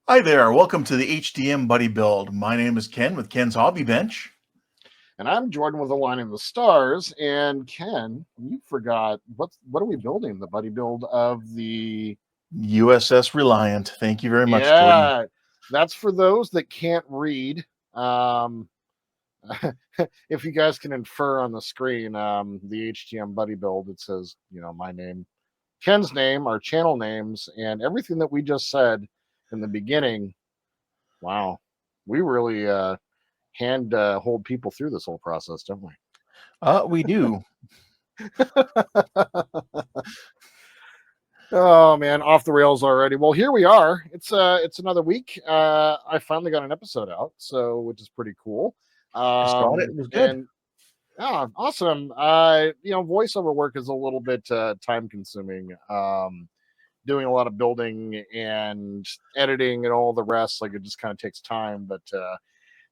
Hi there, welcome to the HTM Buddy Build. My name is Ken with Ken's Hobby Bench. And I'm Jordan with Aligning the Stars. And Ken, you forgot what are we building? The buddy build of the U.S.S. Reliant. Thank you very much, Jordan. yeah. That's for those that can't read. Um, if you guys can infer on the screen, the HTM buddy build, it says, my name, Ken's name, our channel names, and everything that we just said in the beginning. Wow, we really hand hold people through this whole process, don't we? We do. Oh man, off the rails already. Well, here we are. It's another week. I finally got an episode out, so which is pretty cool. I saw it. It was good. And yeah, awesome. Voiceover work is a little bit time consuming. Doing a lot of building and editing and all the rest, like it just kind of takes time. But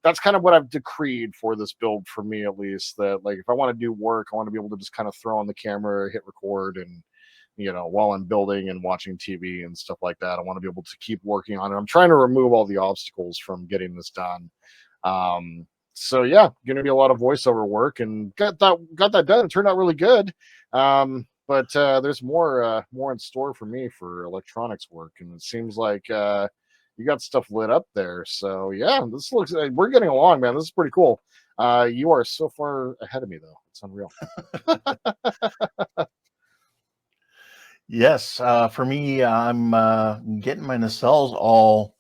that's kind of what I've decreed for this build for me, at least. That like if I want to do work, I want to be able to just kind of throw on the camera, hit record, and while I'm building and watching TV and stuff like that. I want to be able to keep working on it. I'm trying to remove all the obstacles from getting this done. So yeah, going to be a lot of voiceover work, and got that done. It turned out really good. But there's more in store for me for electronics work, and it seems like you got stuff lit up there. So yeah, this looks we're getting along, man. This is pretty cool. You are so far ahead of me, though. It's unreal. Yes, for me, I'm getting my nacelles all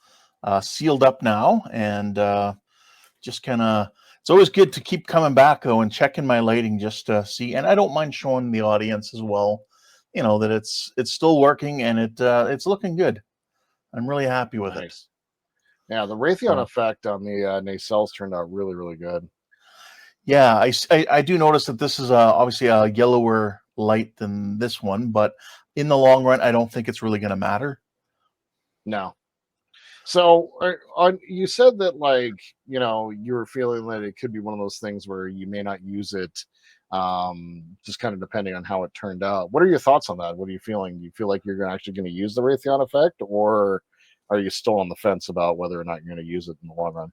sealed up now, and just kind of. It's always good to keep coming back though and checking my lighting just to see. And I don't mind showing the audience as well, that it's still working and it's looking good. I'm really happy with it. Nice. Yeah, the Raytheon effect on the nacelles turned out really, really good. Yeah, I do notice that this is obviously a yellower light than this one, but in the long run, I don't think it's really going to matter. No. So you said that you were feeling that it could be one of those things where you may not use it, just kind of depending on how it turned out. What are your thoughts on that? What are you feeling? Do you feel like you're actually going to use the Raytheon effect, or are you still on the fence about whether or not you're going to use it in the long run?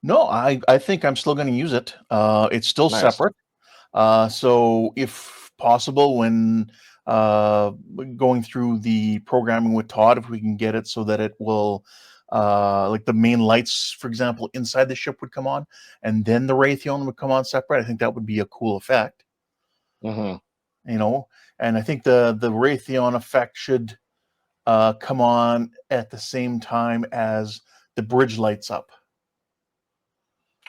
No, I think I'm still going to use it. It's still Nice. separate. So if possible, when going through the programming with Todd, if we can get it so that it will, like the main lights, for example, inside the ship would come on, and then the Raytheon would come on separate. I think that would be a cool effect. Mm-hmm. And I think the Raytheon effect should come on at the same time as the bridge lights up.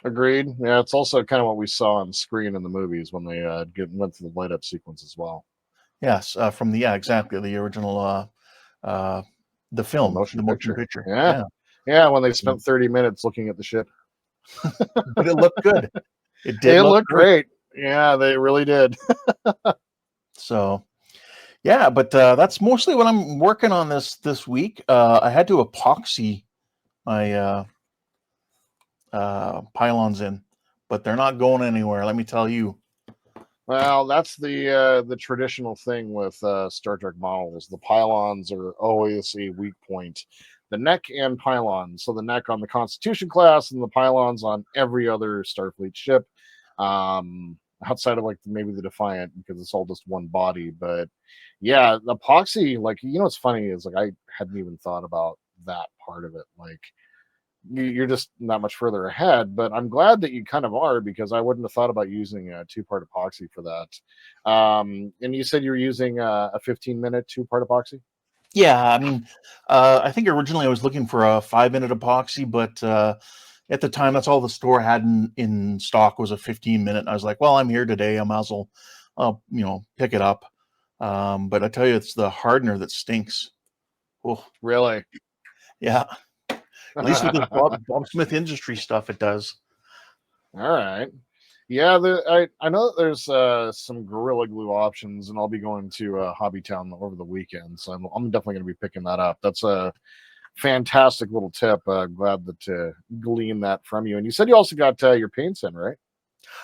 Agreed. Yeah, it's also kind of what we saw on screen in the movies when they went through the light up sequence as well. Yes, from exactly the original, the The film, motion the motion picture. picture. Yeah. Yeah, Yeah, when they spent 30 minutes looking at the ship. but it looked good. It did It look looked great. Yeah, they really did. So, yeah, but that's mostly what I'm working on this week. I had to epoxy my pylons in, but they're not going anywhere. Let me tell you. Well, that's the traditional thing with Star Trek models. The pylons are always a weak point. The neck and pylons. So the neck on the Constitution class and the pylons on every other Starfleet ship. Outside of like maybe the Defiant, because it's all just one body. But yeah, the epoxy, like what's funny is like I hadn't even thought about that part of it. Like you're just not much further ahead, but I'm glad that you kind of are, because I wouldn't have thought about using a two-part epoxy for that. And you said you were using a 15-minute two-part epoxy. Yeah, I mean, I think originally I was looking for a 5-minute epoxy, but at the time that's all the store had in stock was a 15-minute. I was like, well, I'm here today, I might as well, pick it up. But I tell you, it's the hardener that stinks. Oh, Really? yeah. At least with the Bob Smith Industry stuff, it does. All right. Yeah, I know that there's some Gorilla Glue options, and I'll be going to Hobbytown over the weekend, so I'm definitely going to be picking that up. That's a fantastic little tip. Glad to glean that from you. And you said you also got your paints in, right?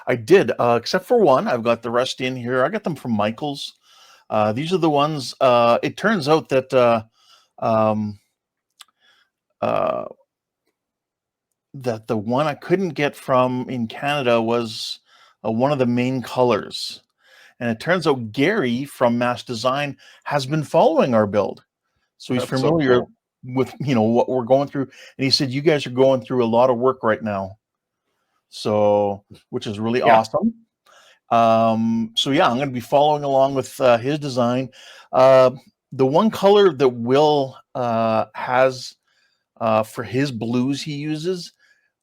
I did, except for one. I've got the rest in here. I got them from Michael's. These are the ones. It turns out that uh, that the one I couldn't get from in Canada was one of the main colors. And it turns out Gary from Mass Design has been following our build. So he's That's so familiar cool. with, what we're going through. And he said, you guys are going through a lot of work right now. So, which is really Yeah. awesome. So yeah, I'm going to be following along with his design. The one color that Will has for his blues he uses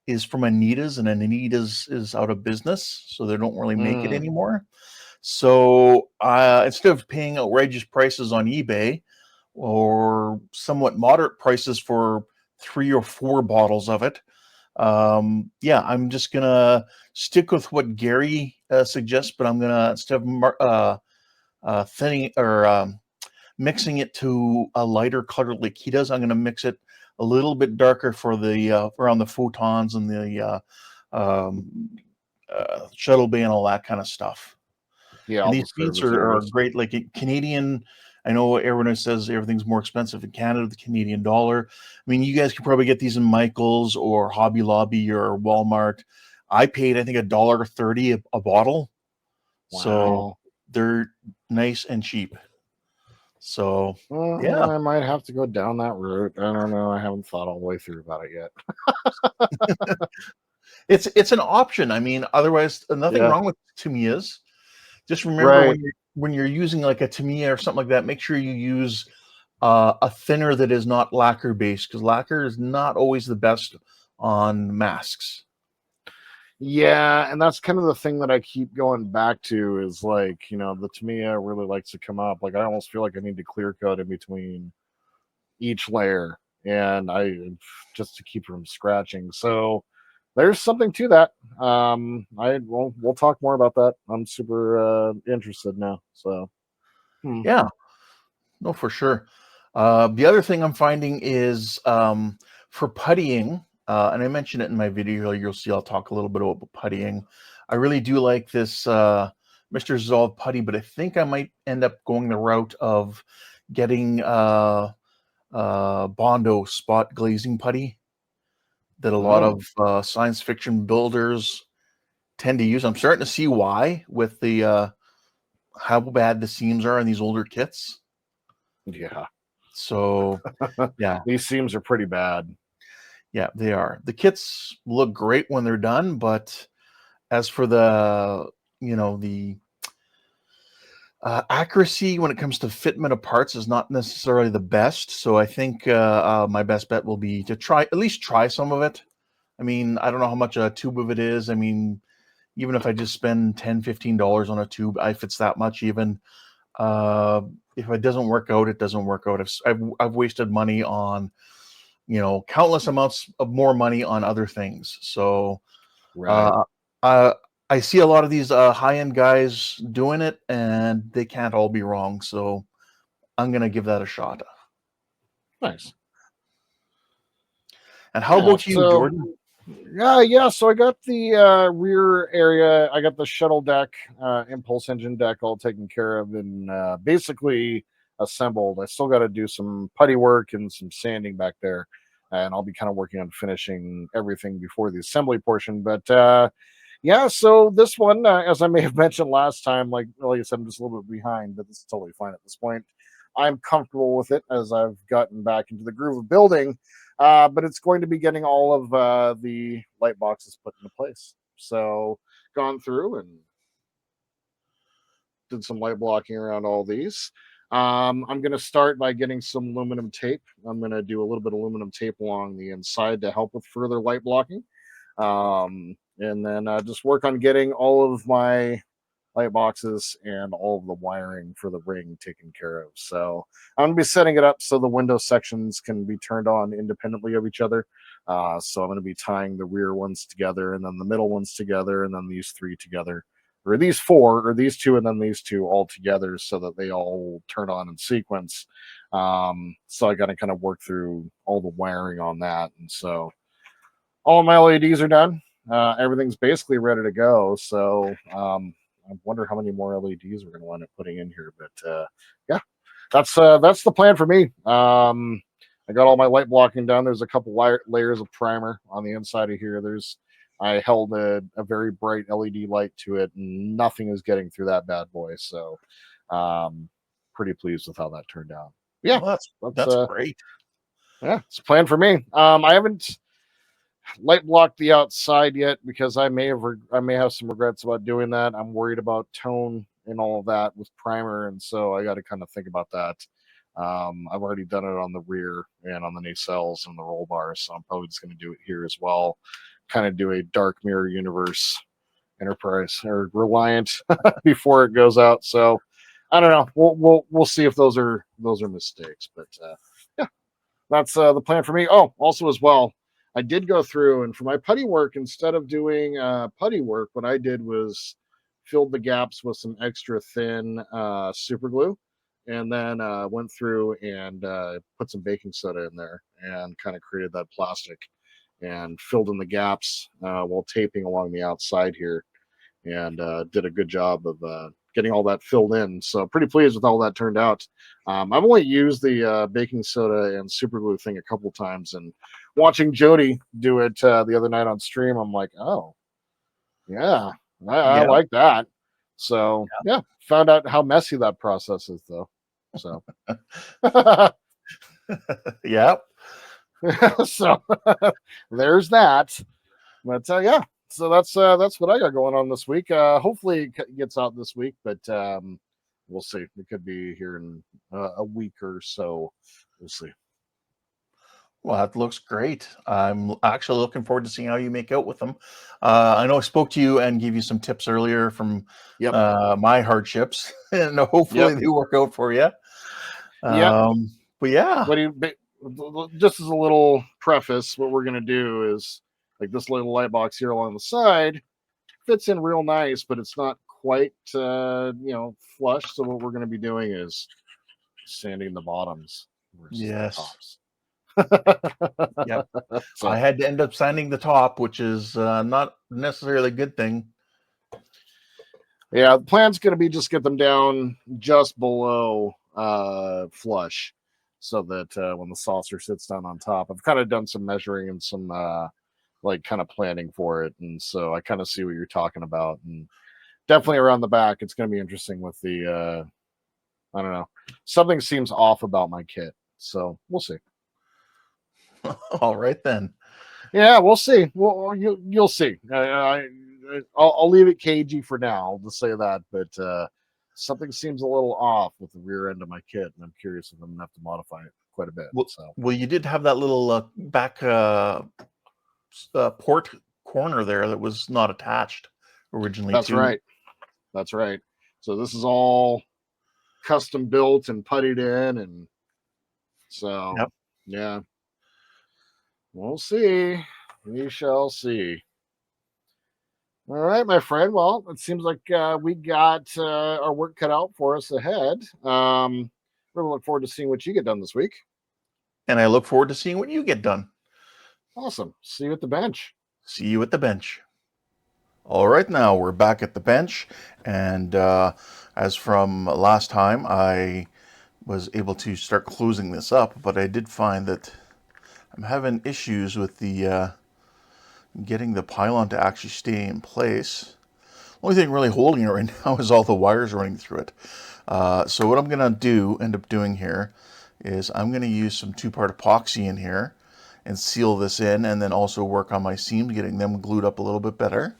is from Anita's, and Anita's is out of business, so they don't really make it Mm. anymore. So instead of paying outrageous prices on eBay or somewhat moderate prices for 3 or 4 bottles of it, yeah, I'm just gonna stick with what Gary suggests, but I'm gonna, instead of thinning or mixing it to a lighter color like he does, I'm gonna mix it a little bit darker for the around the photons and the shuttle bay and all that kind of stuff. Yeah, And all these the beats service are areas. great. Like Canadian, I know everyone says everything's more expensive in Canada, the Canadian dollar. I mean, you guys can probably get these in Michael's or Hobby Lobby or Walmart. I paid, I think, $1.30 a bottle. So Wow. they're nice and cheap. So yeah, I might have to go down that route. I don't know. I haven't thought all the way through about it yet. it's an option. I mean, otherwise, nothing Yeah. wrong with Tamiya's. Just remember Right. when you're using like a Tamiya or something like that, make sure you use a thinner that is not lacquer based, because lacquer is not always the best on masks. Yeah, and that's kind of the thing that I keep going back to is like, the Tamiya really likes to come up. Like I almost feel like I need to clear coat in between each layer and I just to keep from scratching. So there's something to that. We'll talk more about that. I'm super interested now. So hmm. Yeah, no, for sure. The other thing I'm finding is for puttying, and I mentioned it in my video. You'll see I'll talk a little bit about puttying. I really do like this Mr. Resolve putty, but I think I might end up going the route of getting Bondo spot glazing putty that a lot Oh, of science fiction builders tend to use. I'm starting to see why with the how bad the seams are in these older kits. yeah. So yeah, These seams are pretty bad. yeah, they are. The kits look great when they're done, but as for the accuracy when it comes to fitment of parts is not necessarily the best. So I think my best bet will be to at least try some of it. I mean, I don't know how much a tube of it is. I mean, even if I just spend $10-15 on a tube, if it's that much even, if it doesn't work out, it doesn't work out. I've wasted money on, countless amounts of more money on other things. So Right. uh, uh, I see a lot of these high-end guys doing it, and they can't all be wrong. So I'm gonna give that a shot. Nice. And how Yeah. about you, So Jordan? yeah. So I got the rear area. I got the shuttle deck, impulse engine deck all taken care of and basically assembled. I still got to do some putty work and some sanding back there, and I'll be kind of working on finishing everything before the assembly portion. But yeah, so this one, as I may have mentioned last time, like I said, I'm just a little bit behind, but this is totally fine at this point. I'm comfortable with it as I've gotten back into the groove of building, but it's going to be getting all of the light boxes put into place. So, gone through and did some light blocking around all these. I'm going to start by getting some aluminum tape. I'm going to do a little bit of aluminum tape along the inside to help with further light blocking. And then just work on getting all of my light boxes and all of the wiring for the ring taken care of. So I'm going to be setting it up so the window sections can be turned on independently of each other. So I'm going to be tying the rear ones together and then the middle ones together and then these three together, or these four, or these two, and then these two all together so that they all turn on in sequence. So I got to kind of work through all the wiring on that. And so all my LEDs are done. Everything's basically ready to go. So I wonder how many more LEDs we're going to wind up putting in here. But yeah, that's the plan for me. I got all my light blocking done. There's a couple layers of primer on the inside of here. I held a very bright LED light to it, and nothing is getting through that bad boy. So, pretty pleased with how that turned out. Yeah, Well, that's that's great. yeah, it's a plan for me. I haven't light blocked the outside yet because I may have some regrets about doing that. I'm worried about tone and all of that with primer, and so I got to kind of think about that. I've already done it on the rear and on the nacelles and the roll bars, so I'm probably just going to do it here as well. Kind of do a dark mirror universe Enterprise or Reliant before it goes out. So I don't know. We'll see if those are mistakes, but yeah, that's the plan for me. Oh, also as well, I did go through and for my putty work, instead of doing putty work, what I did was filled the gaps with some extra thin super glue, and then went through and put some baking soda in there and kind of created that plastic and filled in the gaps while taping along the outside here, and did a good job of getting all that filled in. So pretty pleased with how that turned out. I've only used the baking soda and super glue thing a couple times, and watching Jody do it the other night on stream, I'm like, oh yeah, I Yeah. like that. So yeah, found out how messy that process is though. So Yeah. so there's that. But yeah, so that's what I got going on this week. Hopefully it gets out this week, but we'll see. It could be here in a week or so. We'll see. Well, that looks great. I'm actually looking forward to seeing how you make out with them. I know I spoke to you and gave you some tips earlier from Yep. my hardships, and Yep. hopefully they work out for you. Yep. But yeah, What do just as a little preface, what we're gonna do is like this little light box here along the side fits in real nice, but it's not quite flush. So what we're gonna be doing is sanding the bottoms versus the yes, tops. yep. I So had to end up sanding the top, which is not necessarily a good thing. yeah, the plan's going to be just get them down just below flush, so that when the saucer sits down on top, I've kind of done some measuring and some like kind of planning for it, and so I kind of see what you're talking about, and definitely around the back, it's going to be interesting with the I don't know, something seems off about my kit, so we'll see. All right then. Yeah, we'll see. Well, you'll see. I'll leave it cagey for now. I'll just say that, but something seems a little off with the rear end of my kit, and I'm curious if I'm gonna have to modify it quite a bit. Well, So well, you did have that little back port corner there that was not attached originally, that's too. right. That's right. So this is all custom built and puttied in, and so Yep. yeah, we'll see. We shall see. All right, my friend. Well, it seems like we got our work cut out for us ahead. Really look forward to seeing what you get done this week. And I look forward to seeing what you get done. Awesome. See you at the bench. See you at the bench. All right, now we're back at the bench, and as from last time, I was able to start closing this up, but I did find that I'm having issues with the getting the pylon to actually stay in place. Only thing really holding it right now is all the wires running through it. So what I'm going to end up doing here, is I'm going to use some two-part epoxy in here and seal this in, and then also work on my seams, getting them glued up a little bit better.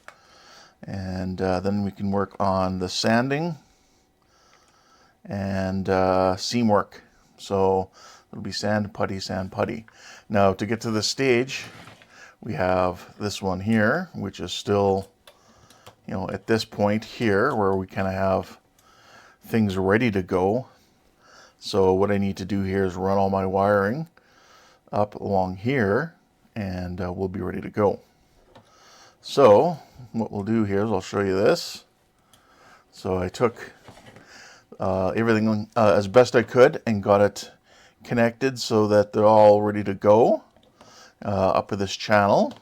And then we can work on the sanding and seam work. So it'll be sand, putty, sand, putty. Now to get to this stage, we have this one here, which is still, at this point here where we kind of have things ready to go. So what I need to do here is run all my wiring up along here, and we'll be ready to go. So what we'll do here is I'll show you this. So I took everything as best I could and got it connected so that they're all ready to go up to this channel.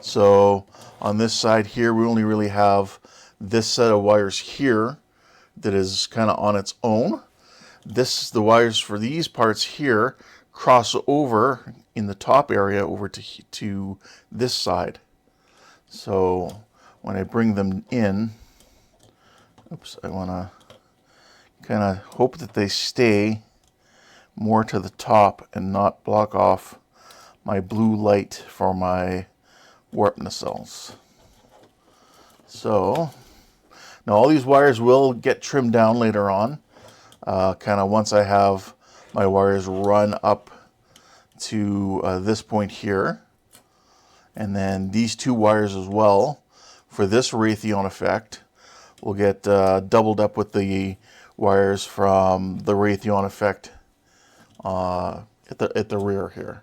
So on this side here, we only really have this set of wires here that is kind of on its own. The wires for these parts here cross over in the top area over to this side. So when I bring them in, oops, I want to kind of hope that they stay more to the top and not block off my blue light for my warp nacelles. So now all these wires will get trimmed down later on, kind of once I have my wires run up to this point here. And then these two wires as well for this Raytheon effect will get doubled up with the wires from the Raytheon effect at the rear here.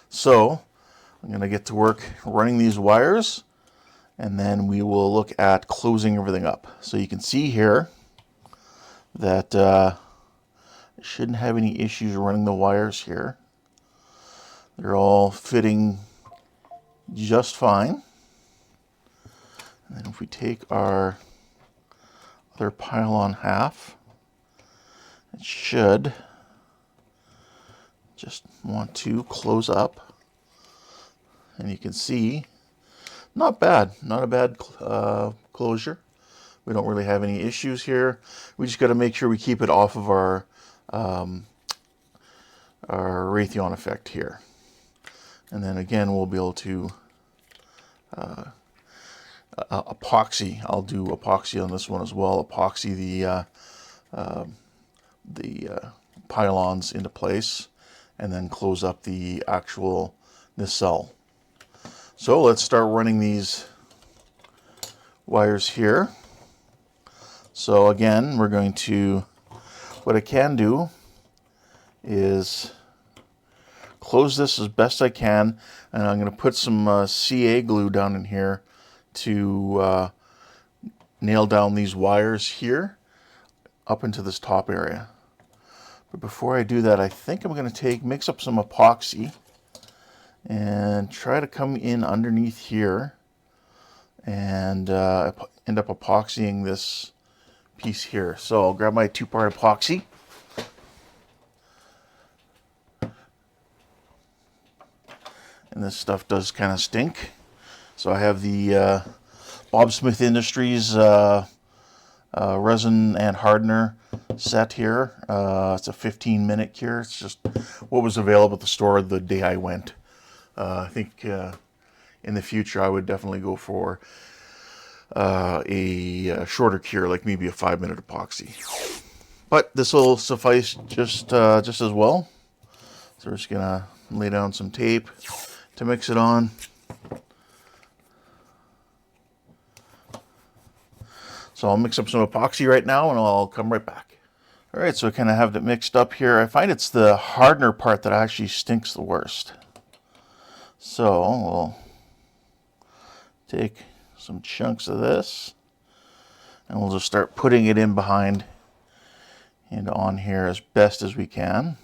So I'm going to get to work running these wires, and then we will look at closing everything up. So you can see here that I shouldn't have any issues running the wires here. They're all fitting just fine. And then if we take our other pylon half, it should just want to close up. And you can see, not bad, not a bad closure. We don't really have any issues here. We just got to make sure we keep it off of our Raytheon effect here. And then again, we'll be able to epoxy. I'll do epoxy on this one as well. Epoxy the pylons into place, and then close up the actual nacelle. So let's start running these wires here. So again, we're going to, what I can do is close this as best I can, and I'm going to put some CA glue down in here to nail down these wires here up into this top area. But before I do that, I think I'm going to mix up some epoxy and try to come in underneath here and end up epoxying this piece here. So I'll grab my 2-part epoxy. And this stuff does kind of stink. So I have the Bob Smith Industries resin and hardener set here. It's a 15-minute cure. It's just what was available at the store the day I went. I think in the future I would definitely go for a shorter cure, like maybe a 5-minute epoxy. But this will suffice just as well. So we're just gonna lay down some tape to mix it on. So I'll mix up some epoxy right now and I'll come right back. All right, so I kind of have it mixed up here. I find it's the hardener part that actually stinks the worst. So we'll take some chunks of this and we'll just start putting it in behind and on here as best as we can.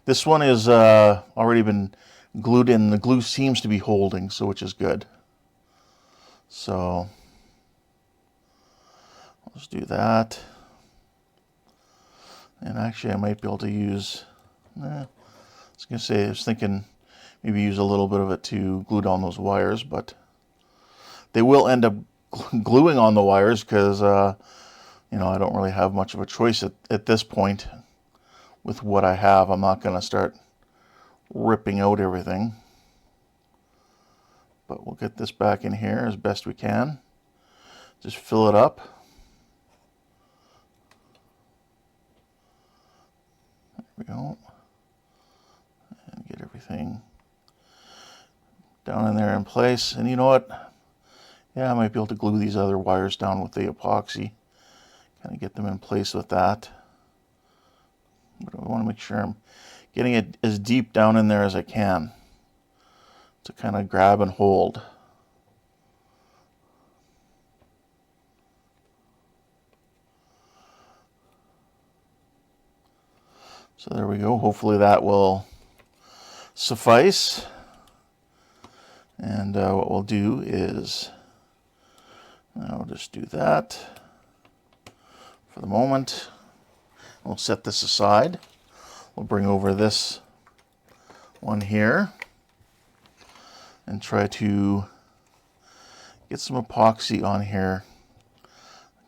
This one is already been glued in. The glue seems to be holding, so which is good. So let's do that. And actually I might be able to use, I was thinking maybe use a little bit of it to glue down those wires, but they will end up gluing on the wires because, you know, I don't really have much of a choice at this point with what I have. I'm not going to start ripping out everything. But we'll get this back in here as best we can. Just fill it up. There we go. And get everything down in there in place. And you know what? Yeah, I might be able to glue these other wires down with the epoxy. Kind of get them in place with that. But I want to make sure I'm getting it as deep down in there as I can to kind of grab and hold. So there we go. Hopefully that will suffice. And what we'll do is, I'll just do that for the moment. We'll set this aside. We'll bring over this one here and try to get some epoxy on here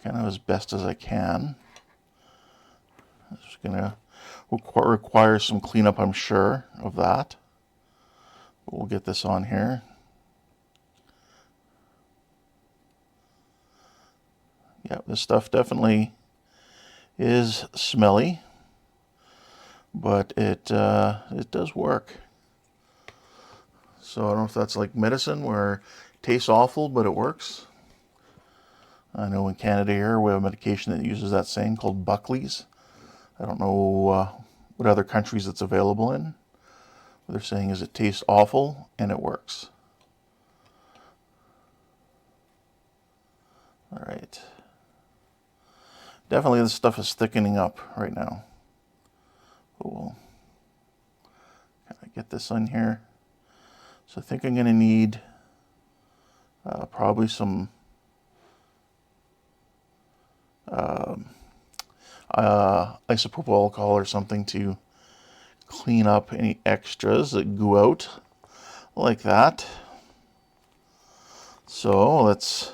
kind of as best as I can. It's going to require some cleanup, I'm sure of that. But we'll get this on here. Yeah, this stuff definitely is smelly, but it does work. So I don't know if that's like medicine where it tastes awful, but it works. I know in Canada here we have a medication that uses that saying called Buckley's. I don't know what other countries it's available in. What they're saying is it tastes awful and it works. All right. Definitely this stuff is thickening up right now. But we'll kind of get this on here. So I think I'm going to need probably some isopropyl alcohol or something to clean up any extras that go out like that. So let's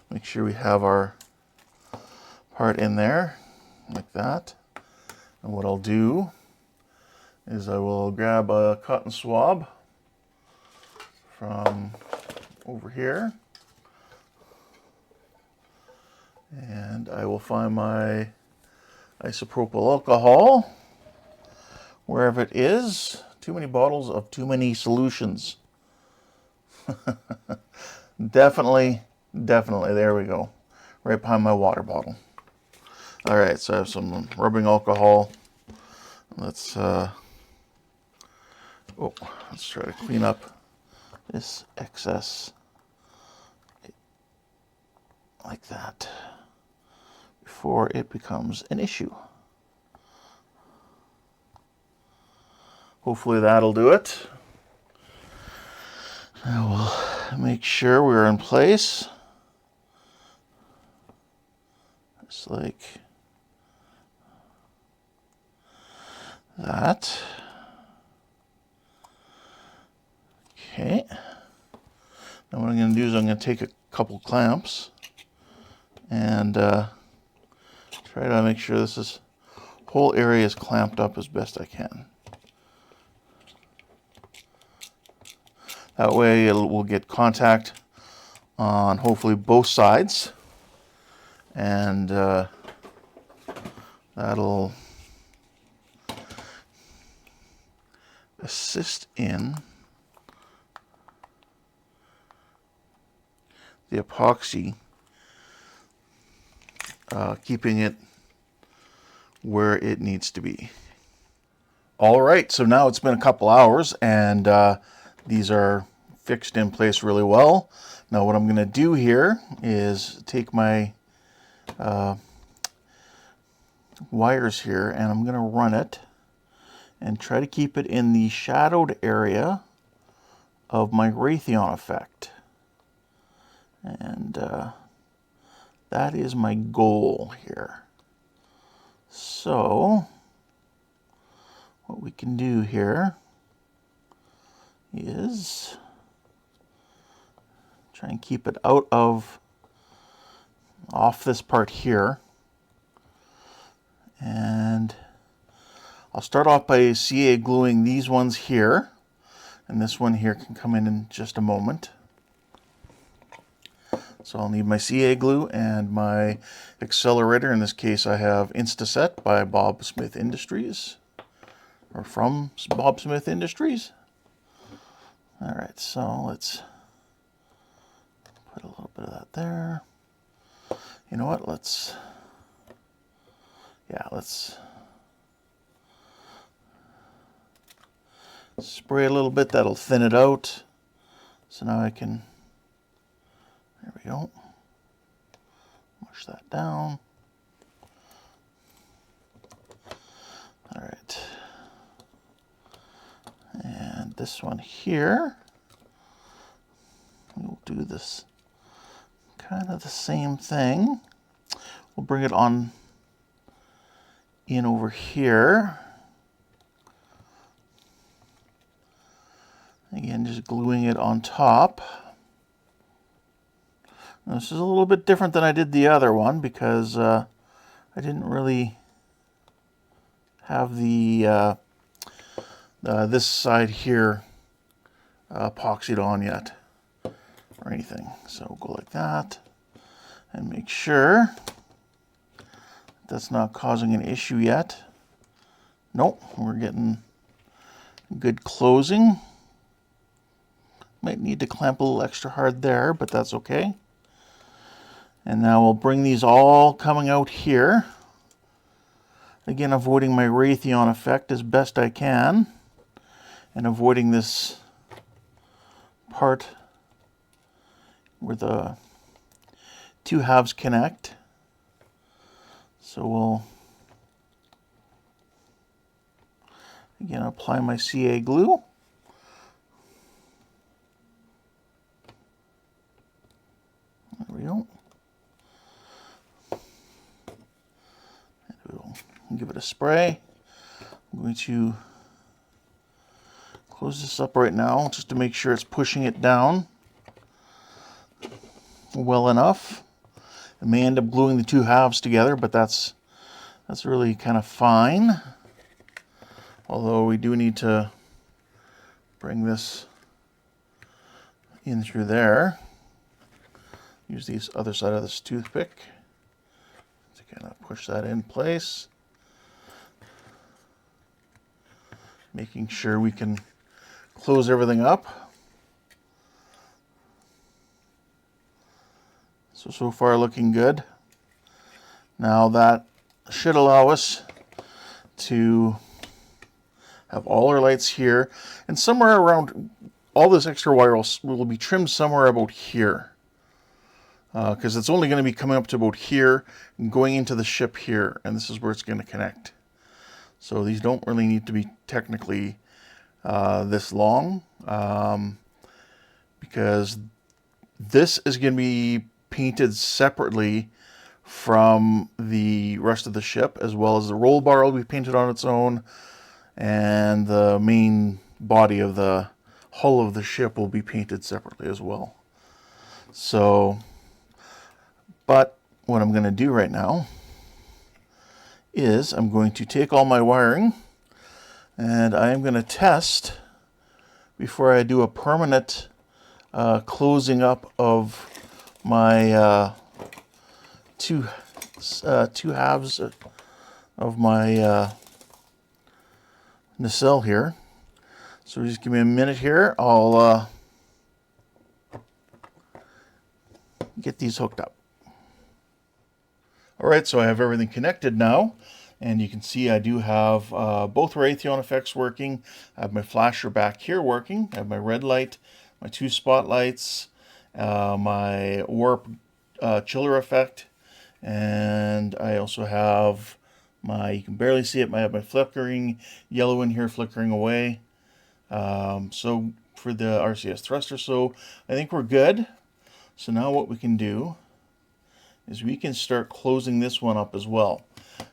make sure we have our part in there like that. And what I'll do is I will grab a cotton swab from over here, and I will find my isopropyl alcohol wherever it is. Too many bottles of too many solutions. Definitely, there we go. Right behind my water bottle. All right, so I have some rubbing alcohol. Let's try to clean up this excess like that before it becomes an issue. Hopefully that'll do it. I will make sure we're in place. Just like that. Okay. Now what I'm going to do is I'm going to take a couple clamps and try to make sure this whole area is clamped up as best I can. That way we'll get contact on hopefully both sides, and that'll assist in the epoxy keeping it where it needs to be. All right, so now it's been a couple hours and these are fixed in place really well. Now what I'm going to do here is take my wires here and I'm going to run it and try to keep it in the shadowed area of my Raytheon effect. And that is my goal here. So what we can do here is try and keep it out of off this part here, and I'll start off by CA gluing these ones here, and this one here can come in just a moment. So I'll need my CA glue and my accelerator. In this case I have Instaset by Bob Smith Industries, or from Bob Smith Industries. All right, so let's put a little bit of that there. You know what, let's spray a little bit, that'll thin it out. So now I can, there we go, mush that down. All right, and this one here, we'll do this kind of the same thing. We'll bring it on in over here. Again, just gluing it on top. Now, this is a little bit different than I did the other one because I didn't really have the this side here epoxied on yet or anything. So go like that and make sure that's not causing an issue yet. Nope, we're getting good closing. Might need to clamp a little extra hard there, but that's okay. And now we'll bring these all coming out here. Again, avoiding my Raytheon effect as best I can, and avoiding this part where the two halves connect. So we'll again apply my CA glue. There we go. And we'll give it a spray. I'm going to close this up right now just to make sure it's pushing it down well enough. I may end up gluing the two halves together, but that's really kind of fine. Although we do need to bring this in through there. Use the other side of this toothpick to kind of push that in place. Making sure we can close everything up. So far looking good. Now that should allow us to have all our lights here, and somewhere around, all this extra wire will be trimmed somewhere about here. Because it's only going to be coming up to about here and going into the ship here, and this is where it's going to connect. So these don't really need to be technically this long, because this is going to be painted separately from the rest of the ship, as well as the roll bar will be painted on its own, and the main body of the hull of the ship will be painted separately as well. So, but what I'm going to do right now is I'm going to take all my wiring and I am going to test before I do a permanent closing up of my two halves of my nacelle here. So just give me a minute here. I'll get these hooked up. All right, so I have everything connected now, and you can see I do have both Raytheon effects working. I have my flasher back here working. I have my red light, my two spotlights, my warp chiller effect, and I also have my, you can barely see it, I have my flickering yellow in here flickering away. So for the RCS thruster, so I think we're good. So now what we can do is we can start closing this one up as well.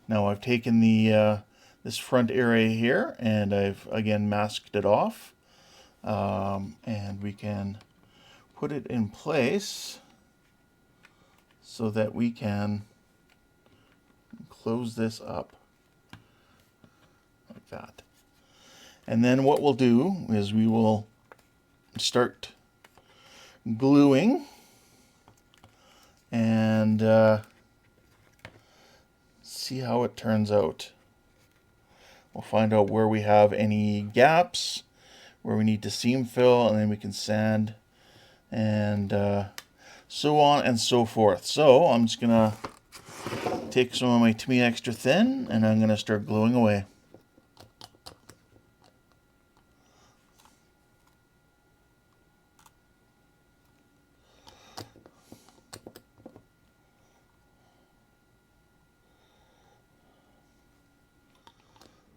Now I've taken the this front area here and I've again masked it off, and we can put it in place so that we can close this up like that. And then what we'll do is we will start gluing and see how it turns out. We'll find out where we have any gaps, where we need to seam fill, and then we can sand and so on and so forth. So I'm just gonna take some of my To Me Extra Thin and I'm gonna start gluing away.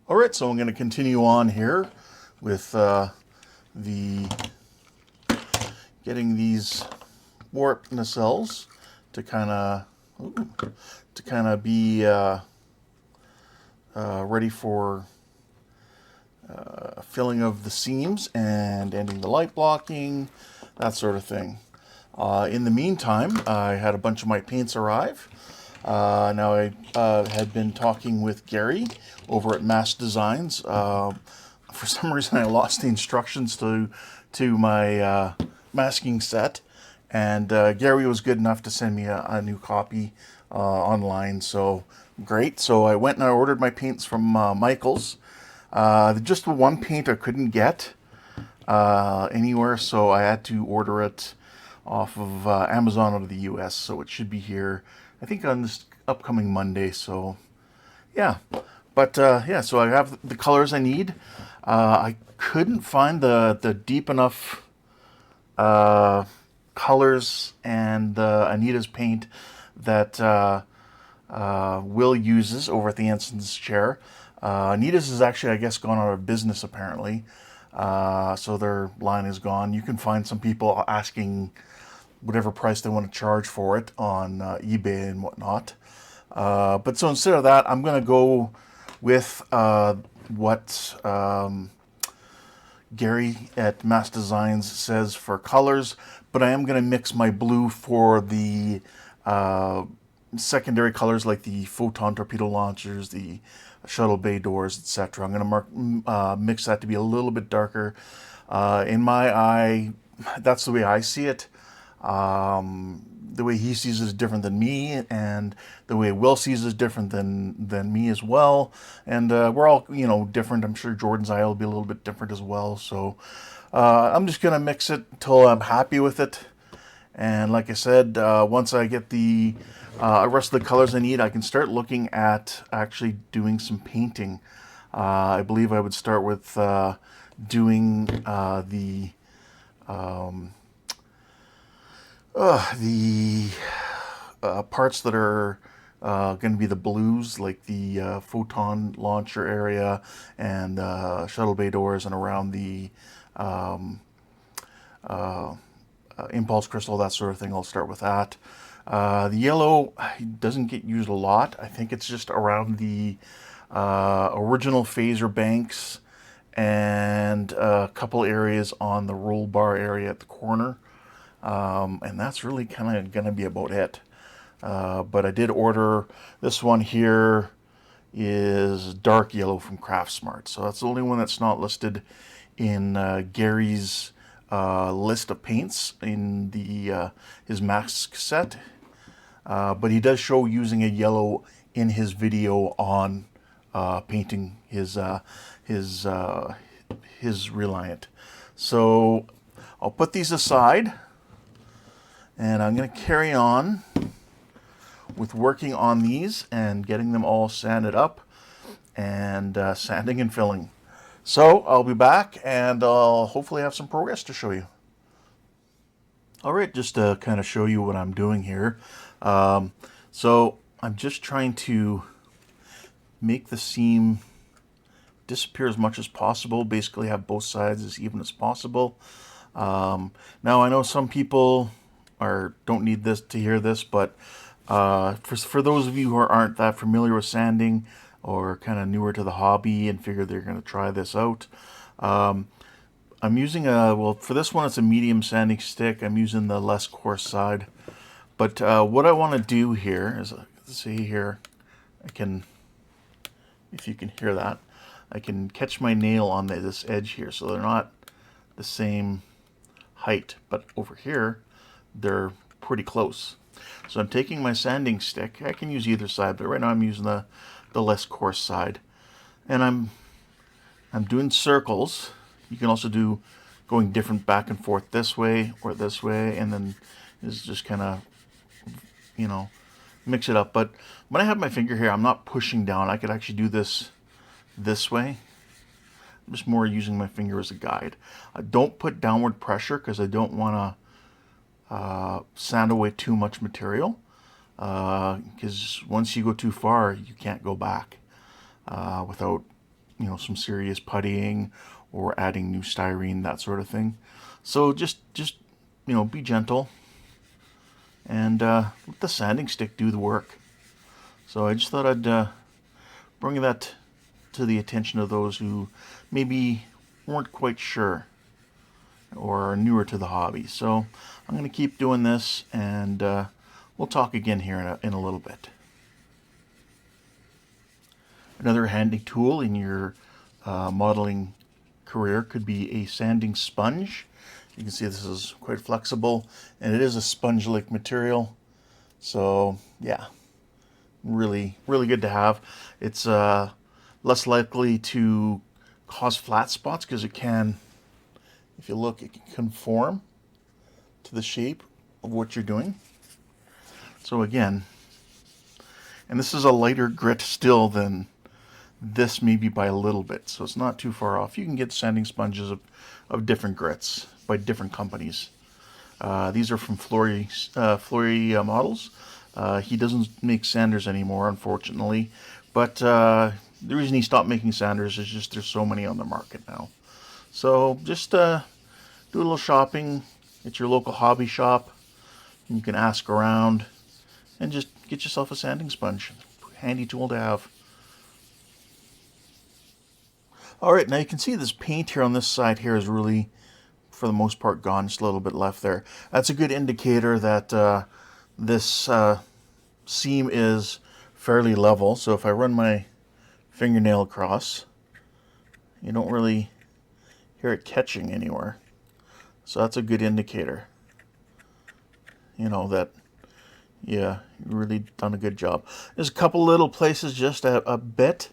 All right, so I'm going to continue on here with getting these warp nacelles to kind of be ready for filling of the seams and ending the light blocking, that sort of thing. In the meantime, I had a bunch of my paints arrive. Now I had been talking with Gary over at Mass Designs. For some reason I lost the instructions to my masking set, and Gary was good enough to send me a new copy online, so great. So I went and I ordered my paints from Michael's. Just the one paint I couldn't get anywhere, so I had to order it off of Amazon out of the U.S. So it should be here, I think, on this upcoming Monday. So yeah, but yeah, so I have the colors I need. I couldn't find the deep enough colors and the Anita's paint that Will uses over at the Ensign's chair. Anita's is actually, I guess, gone out of business apparently. So their line is gone. You can find some people asking whatever price they want to charge for it on eBay and whatnot. But so instead of that, I'm going to go with what Gary at Mass Designs says for colors, but I am going to mix my blue for the secondary colors like the photon torpedo launchers, the shuttle bay doors, etc. I'm going to mix that to be a little bit darker. In my eye, that's the way I see it. The way he sees it is different than me, and the way Will sees it is different than me as well. And we're all, different. I'm sure Jordan's eye will be a little bit different as well. So I'm just going to mix it until I'm happy with it. And like I said, once I get the rest of the colors I need, I can start looking at actually doing some painting. I believe I would start with doing the parts that are going to be the blues, like the photon launcher area and shuttle bay doors, and around the impulse crystal, that sort of thing. I'll start with that. The yellow doesn't get used a lot. I think it's just around the original phaser banks and a couple areas on the roll bar area at the corner. And that's really kind of going to be about it. But I did order this one here is dark yellow from Craftsmart. So that's the only one that's not listed in Gary's list of paints in the his mask set. But he does show using a yellow in his video on painting his Reliant. So I'll put these aside, and I'm going to carry on with working on these and getting them all sanded up and sanding and filling. So I'll be back, and I'll hopefully have some progress to show you. All right, just to kind of show you what I'm doing here. So I'm just trying to make the seam disappear as much as possible, basically have both sides as even as possible. Now I know some people don't need this to hear this, but for those of you who aren't that familiar with sanding or kind of newer to the hobby and figure they're going to try this out, I'm using for this one it's a medium sanding stick. I'm using the less coarse side. But what I want to do here is, see here, I can, if you can hear that, I can catch my nail on this edge here, so they're not the same height, but over here they're pretty close. So I'm taking my sanding stick. I can use either side, but right now I'm using the less coarse side, and I'm doing circles. You can also do going different back and forth this way or this way, and then is just kind of, mix it up. But when I have my finger here, I'm not pushing down. I could actually do this way. I'm just more using my finger as a guide. I don't put downward pressure because I don't want to sand away too much material, because once you go too far, you can't go back without some serious puttying or adding new styrene, that sort of thing. So just be gentle and let the sanding stick do the work. So I just thought I'd bring that to the attention of those who maybe weren't quite sure or are newer to the hobby. So I'm going to keep doing this, and we'll talk again here in a little bit. Another handy tool in your modeling career could be a sanding sponge. You can see this is quite flexible, and it is a sponge-like material. So yeah, really good to have. It's less likely to cause flat spots because it can, if you look, it can conform to the shape of what you're doing. So again, and this is a lighter grit still than this, maybe by a little bit, so it's not too far off. You can get sanding sponges of different grits by different companies. These are from Flory Models. He doesn't make sanders anymore, unfortunately, but the reason he stopped making sanders is just there's so many on the market now. So just do a little shopping at your local hobby shop. You can ask around and just get yourself a sanding sponge. Handy tool to have. Alright, now you can see this paint here on this side here is really, for the most part, gone. Just a little bit left there. That's a good indicator that this seam is fairly level. So if I run my fingernail across, you don't really hear it catching anywhere. So that's a good indicator, you know, that yeah, you really done a good job. There's a couple little places just a bit,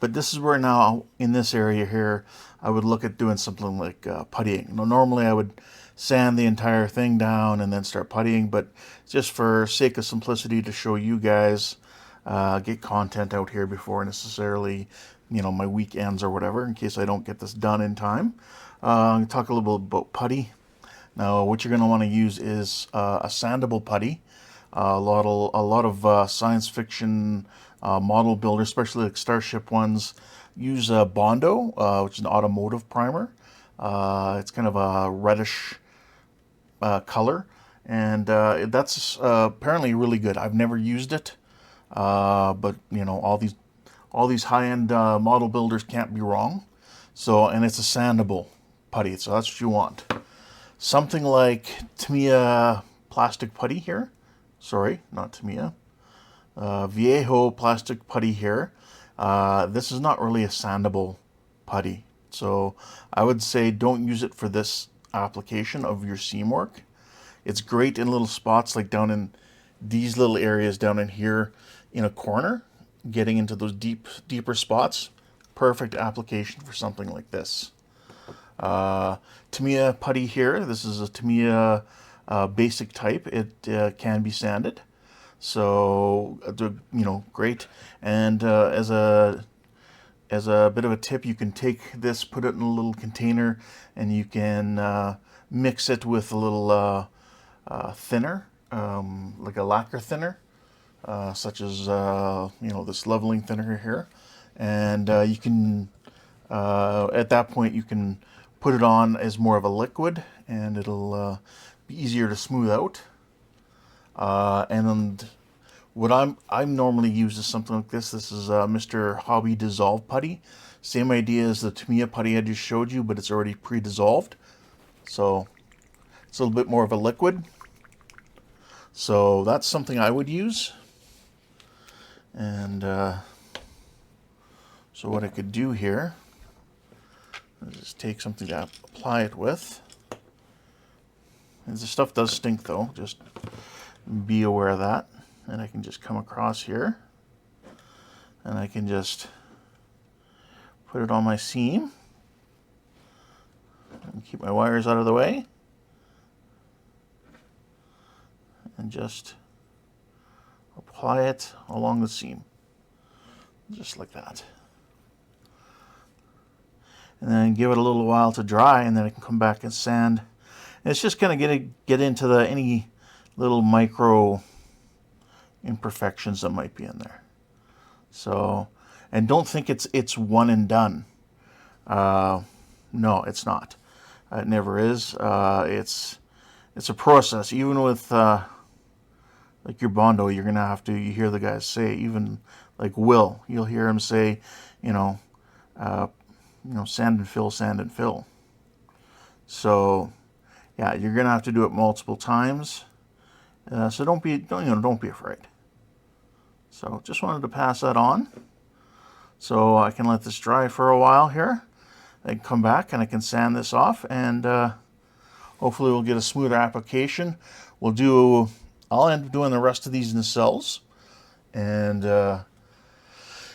but this is where now in this area here I would look at doing something like puttying. Now, normally I would sand the entire thing down and then start puttying, but just for sake of simplicity to show you guys, get content out here before necessarily, you know, my weekends or whatever, in case I don't get this done in time. I'm going to talk a little bit about putty. Now, what you're going to want to use is a sandable putty. A lot of science fiction model builders, especially like Starship ones, use Bondo, which is an automotive primer. It's kind of a reddish color, and that's apparently really good. I've never used it, but you know, all these high-end model builders can't be wrong. So, and it's a sandable putty, so that's what you want. Something like Tamiya plastic putty here. Sorry, not Tamiya. Viejo plastic putty here. This is not really a sandable putty, so I would say don't use it for this application of your seam work. It's great in little spots like down in these little areas down in here in a corner, getting into those deeper spots. Perfect application for something like this. Tamiya putty here. This is a Tamiya basic type. It can be sanded, so you know, great. And as a bit of a tip, you can take this, put it in a little container, and you can mix it with a little thinner, like a lacquer thinner, such as you know, this leveling thinner here, and you can at that point you can put it on as more of a liquid, and it'll be easier to smooth out. And what I'm normally use is something like this. This is Mr. Hobby Dissolve Putty. Same idea as the Tamiya putty I just showed you, but it's already pre-dissolved. So it's a little bit more of a liquid. So that's something I would use. And so what I could do here is just take something to apply it with. And the stuff does stink though, just be aware of that. And I can just come across here, and I can just put it on my seam and keep my wires out of the way, and just apply it along the seam, just like that. And then give it a little while to dry, and then I can come back and sand. And it's just going to get into any little micro imperfections that might be in there. So, and don't think it's one and done. No, it's not. It never is. It's a process. Even with like your Bondo, you're gonna have to. You hear the guys say, even like Will, you'll hear him say, you know, sand and fill, sand and fill. So yeah, you're gonna have to do it multiple times. So don't be afraid. So just wanted to pass that on. So I can let this dry for a while here. I can come back and I can sand this off, and hopefully we'll get a smoother application. I'll end up doing the rest of these nacelles, and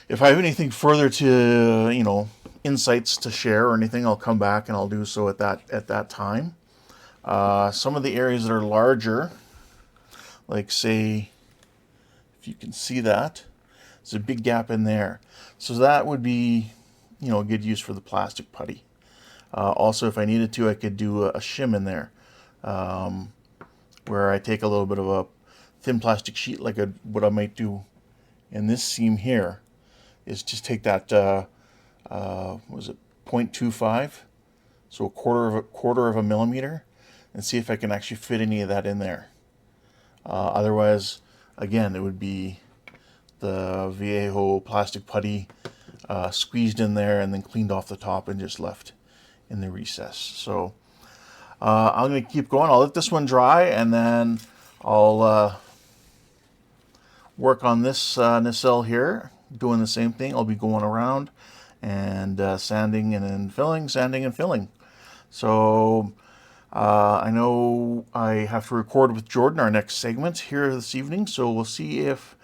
if I have anything further to, insights to share or anything, I'll come back and I'll do so at that time. Some of the areas that are larger, like say, if you can see that, there's a big gap in there. So that would be, a good use for the plastic putty. Also, if I needed to, I could do a shim in there, where I take a little bit of a thin plastic sheet, like what I might do in this seam here, is just take that, was it 0.25, so a quarter of a millimeter, and see if I can actually fit any of that in there. Otherwise, again, it would be the Viejo plastic putty squeezed in there and then cleaned off the top and just left in the recess. So I'm going to keep going. I'll let this one dry, and then I'll work on this nacelle here, doing the same thing. I'll be going around and sanding and then filling, sanding and filling. So I know I have to record with Jordan our next segment here this evening, so we'll see if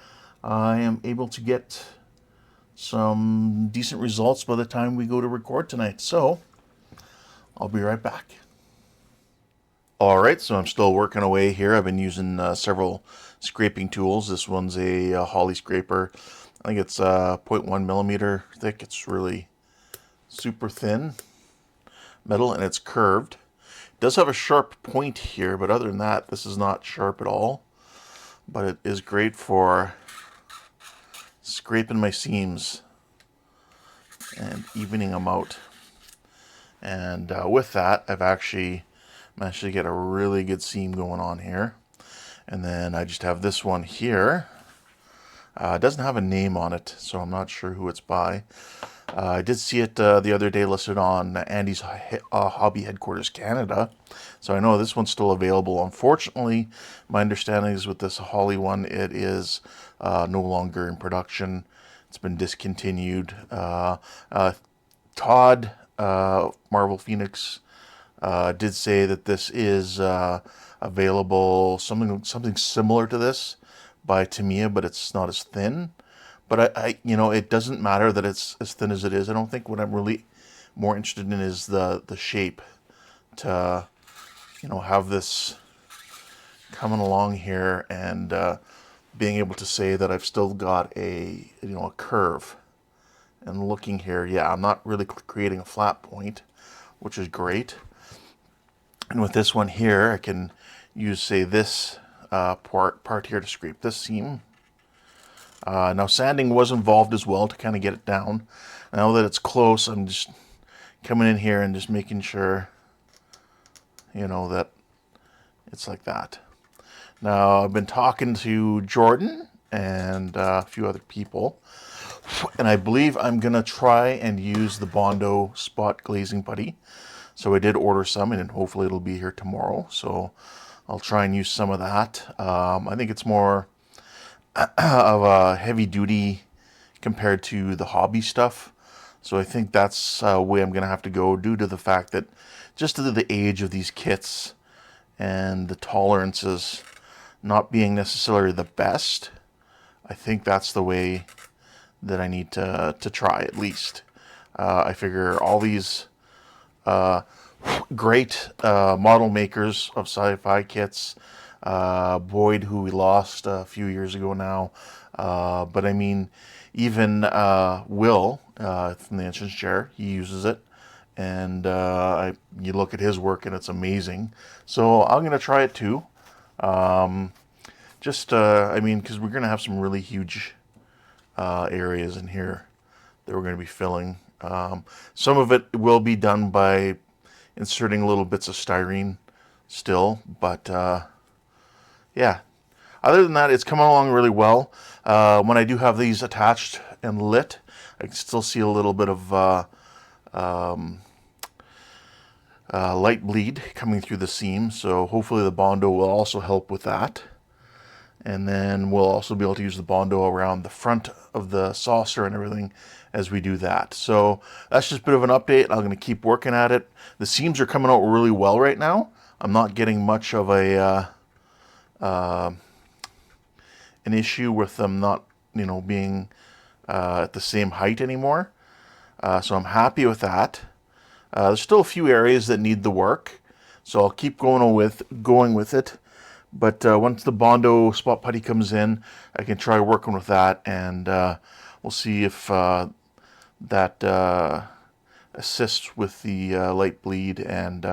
I am able to get some decent results by the time we go to record tonight. So I'll be right back. All right, so I'm still working away here. I've been using several scraping tools. This one's a Holly scraper. I think it's 0.1 millimeter thick. It's really super thin metal, and it's curved. It does have a sharp point here, but other than that, this is not sharp at all. But it is great for scraping my seams and evening them out. And with that, I've actually managed to get a really good seam going on here. And then I just have this one here. It doesn't have a name on it, so I'm not sure who it's by. I did see it the other day listed on Andy's Hobby Headquarters Canada, so I know this one's still available. Unfortunately, my understanding is with this Holly one, it is no longer in production. It's been discontinued. Todd, Marvel Phoenix, did say that this is available, something similar to this by Tamiya, but it's not as thin. But it doesn't matter that it's as thin as it is. I don't think what I'm really more interested in is the shape. To, have this coming along here and being able to say that I've still got a curve. And looking here, yeah, I'm not really creating a flat point, which is great. And with this one here, I can use, say, this part here to scrape this seam. Now sanding was involved as well to kind of get it down. Now that it's close, I'm just coming in here and just making sure, that it's like that. Now I've been talking to Jordan and a few other people, and I believe I'm going to try and use the Bondo spot glazing putty. So I did order some, and hopefully it'll be here tomorrow. So I'll try and use some of that. I think it's more of a heavy duty compared to the hobby stuff. So I think that's the way I'm going to have to go, due to the fact that just due to the age of these kits and the tolerances not being necessarily the best. I think that's the way that I need to try, at least. I figure all these great model makers of sci-fi kits, Boyd, who we lost a few years ago now, but I mean, even Will from the Entrance Chair, he uses it, and you look at his work and it's amazing. So I'm going to try it too. I mean, because we're going to have some really huge areas in here that we're going to be filling. Some of it will be done by inserting little bits of styrene still, but yeah, other than that, it's coming along really well. When I do have these attached and lit, I can still see a little bit of light bleed coming through the seam, so hopefully the Bondo will also help with that. And then we'll also be able to use the Bondo around the front of the saucer and everything as we do that. So that's just a bit of an update. I'm going to keep working at it. The seams are coming out really well right now. I'm not getting much of a an issue with them not, being at the same height anymore. So I'm happy with that. There's still a few areas that need the work, so I'll keep going with it. But once the Bondo spot putty comes in, I can try working with that, and we'll see if that assists with the light bleed and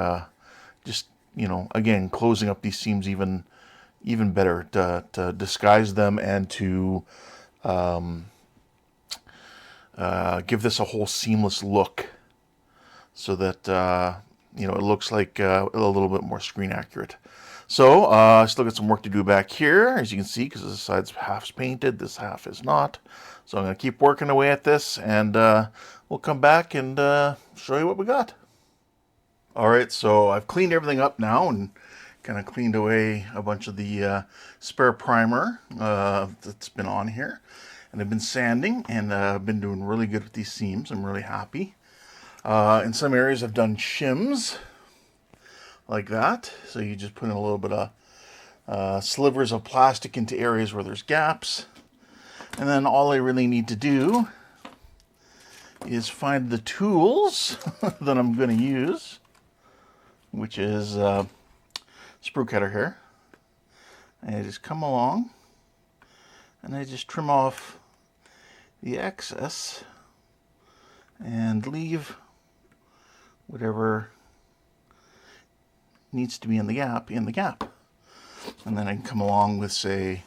just, again, closing up these seams even better to disguise them and to give this a whole seamless look, so that it looks like a little bit more screen accurate. So I still got some work to do back here, as you can see, because this side's half's painted, this half is not. So I'm going to keep working away at this, and we'll come back and show you what we got. All right, so I've cleaned everything up now and kind of cleaned away a bunch of the spare primer that's been on here. And I've been sanding, and I've been doing really good with these seams. I'm really happy. In some areas I've done shims like that. So you just put in a little bit of slivers of plastic into areas where there's gaps. And then all I really need to do is find the tools that I'm going to use, which is sprue cutter here. And I just come along and I just trim off the excess and leave whatever needs to be in the gap and then I can come along with, say,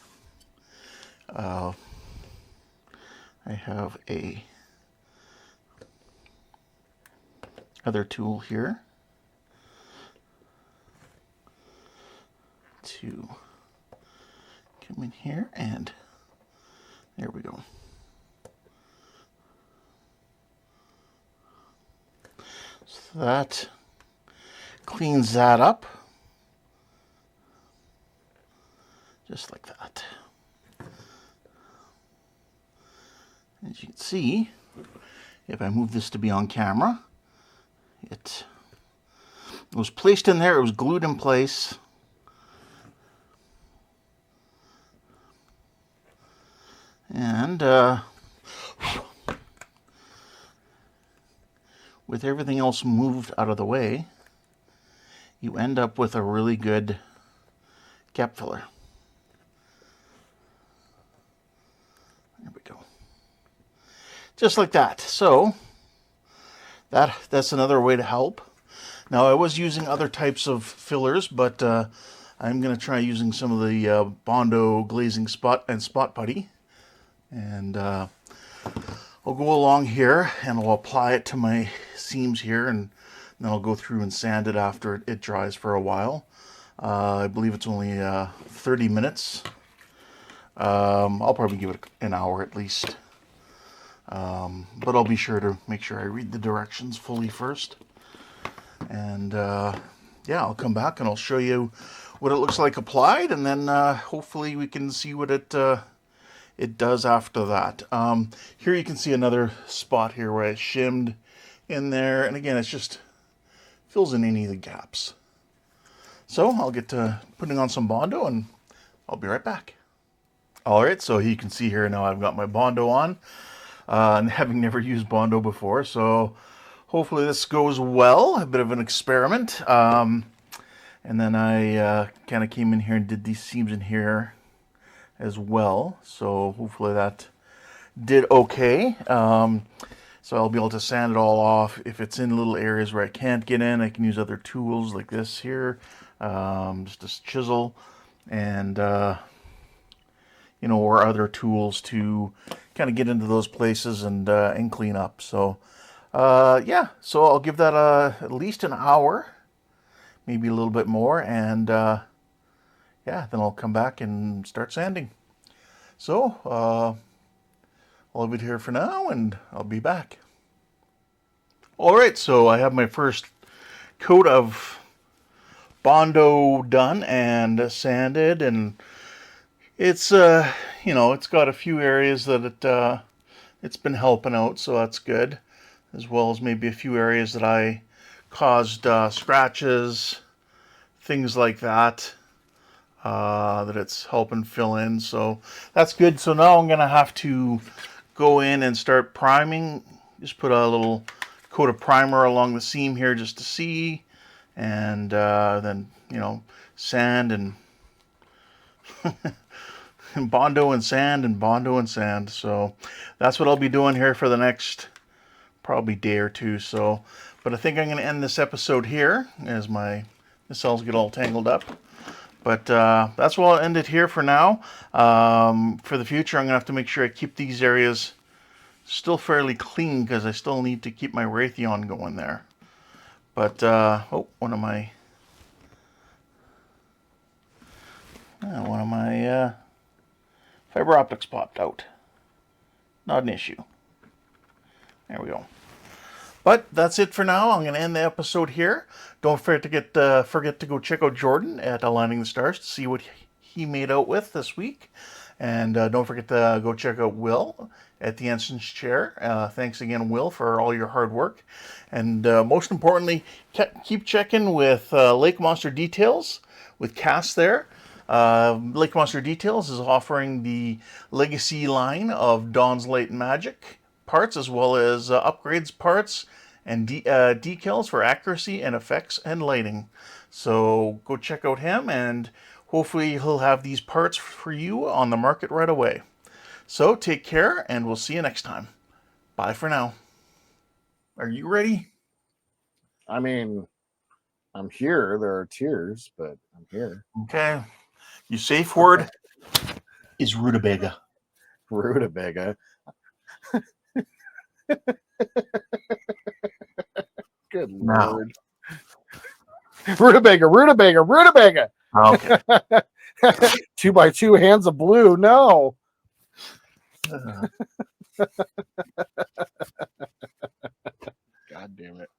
I have a other tool here to come in here, and there we go. So that cleans that up, just like that. As you can see, if I move this to be on camera, it was placed in there, it was glued in place. And with everything else moved out of the way, you end up with a really good gap filler. There we go. Just like that. So that's another way to help. Now, I was using other types of fillers, but I'm going to try using some of the Bondo glazing spot putty. And I'll go along here and I'll apply it to my seams here, and then I'll go through and sand it after it dries for a while. I believe it's only 30 minutes. I'll probably give it an hour at least. But I'll be sure to make sure I read the directions fully first. And yeah, I'll come back and I'll show you what it looks like applied, and then hopefully we can see what it does after that. Here you can see another spot here where I shimmed in there, and again, it's just fills in any of the gaps. So I'll get to putting on some Bondo, and I'll be right back. All right, so you can see here now I've got my Bondo on, and having never used Bondo before, so hopefully this goes well. A bit of an experiment. And then I kind of came in here and did these seams in here as well, so hopefully that did okay. So I'll be able to sand it all off. If it's in little areas where I can't get in, I can use other tools like this here, just a chisel, and or other tools to kind of get into those places and clean up. So yeah, so I'll give that at least an hour, maybe a little bit more, and yeah, yeah, then I'll come back and start sanding. So I'll leave it here for now, and I'll be back. All right, so I have my first coat of Bondo done and sanded, and it's it's got a few areas that it's been helping out, so that's good, as well as maybe a few areas that I caused scratches, things like that. That it's helping fill in, so that's good. So now I'm gonna have to go in and start priming. Just put a little coat of primer along the seam here just to see, and then sand and Bondo and sand and Bondo and sand. So that's what I'll be doing here for the next probably day or two. So, but I think I'm going to end this episode here as my nacelles get all tangled up. But that's where I'll end it here for now. For the future, I'm going to have to make sure I keep these areas still fairly clean because I still need to keep my Raytheon going there. But, one of my fiber optics popped out. Not an issue. There we go. But that's it for now. I'm going to end the episode here. Don't forget to go check out Jordan at Aligning the Stars to see what he made out with this week. And don't forget to go check out Will at the Ensign's Chair. Thanks again, Will, for all your hard work. And most importantly, keep checking with Lake Monster Details with Cass there. Lake Monster Details is offering the Legacy line of Dawn's Light Magic parts, as well as upgrades parts and decals for accuracy and effects and lighting. So go check out him, and hopefully he'll have these parts for you on the market right away. So take care, and we'll see you next time. Bye for now. Are you ready? I mean, I'm here. There are tears, but I'm here. Okay. Your safe word is rutabaga. Rutabaga. Good Now. Lord. Rutabaga, rutabaga, rutabaga. Okay. 2x2 hands of blue. No. God damn it.